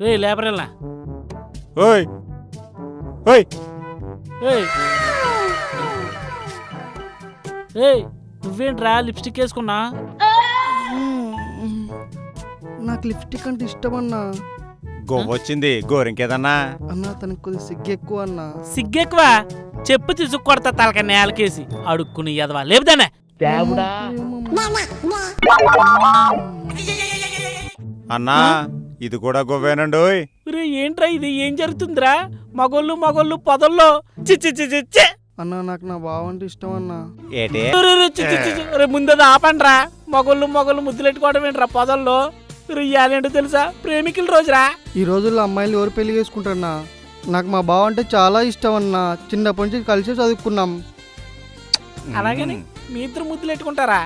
రే లేపరెళ్ళా ఓయ్ ఓయ్ నువ్వేంట్రా లిప్స్టిక్ వేసుకున్నా? నాకు లిప్స్టిక్ అంటే ఇష్టం అన్నా. గోవొచ్చింది గోరింకేదన్నా? అన్నా తనకు కొద్దిగా సిగ్గు ఎక్కువ అన్నా. సిగ్గెక్కువ చెప్పు తీసుకు కొడతా తలక నేలకేసి అడుక్కుని ఎదవా లేపుదానే. అన్నా ఇది కూడా గోవేనండోయ్. రే ఏంట్రా ఇది? ఏం జరుగుతుందిరా? మగోళ్ళు పొదల్లో చిచ్చి అన్నా నాకు నా బావ అంటే ఇష్టం అన్నా. ఏటే రే ముందది ఆపండ్రా. మగోళ్ళు ముద్దులెట్టుకోవడం ఏంట్రా పొదల్లో? ఇయ్యాలేంటో తెలుసా? ప్రేమికుల రోజురా. ఈ రోజుల్లో అమ్మాయిలు ఎవరు పెళ్లి చేసుకుంటారన్నా? నాకు మా బావ అంటే చాలా ఇష్టం అన్నా. చిన్నప్పటి నుంచి కలిసి చదువుకున్నాం. అలాగని మీ ఇద్దరు ముద్దులెట్టుకుంటారా?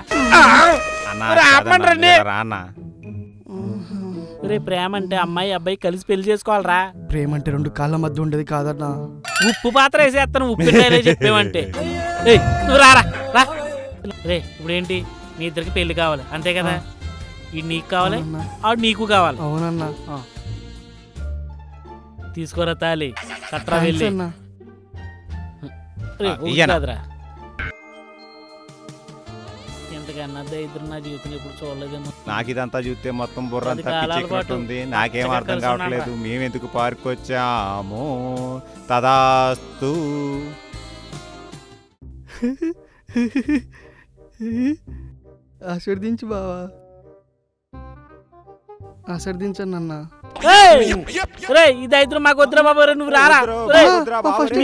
అన్నా ఆపండి. రానా రే ప్రేమ అంటే అమ్మాయి అబ్బాయి కలిసి పెళ్లి చేసుకోవాలరా. ప్రేమ అంటే రెండు కాళ్ళ మధ్య ఉండేది కాదన్నా. ఉప్పు పాత్ర వేసేస్తాను ఉప్పు చెప్పేమంటే. నువ్వు రారా రా. రే ఇప్పుడేంటి మీ ఇద్దరికి పెళ్లి కావాలి అంతే కదా? ఇది నీకు కావాలి, ఆడు నీకు కావాలి. అవునన్నా. తీసుకోరా తాలి కట్రా వెళ్ళి. కాదురా ఎంతకన్నా ఇద్దరు నా జీవితం ఎప్పుడు చూడలేదేమో. నాకు ఇదంతా చూస్తే మొత్తం బుర్రంతా పిచ్చెక్కినట్టుంది. నాకేం అర్థం కావట్లేదు. మేమెందుకు పార్క్ వచ్చాము? తదాస్తు. ఆశీర్దించు బావా, ఆశీర్దించన్నా. రే ఇది ఇద్దరు మాకు వద్దురా బాబు. నువ్వు రారా. ఫస్ట్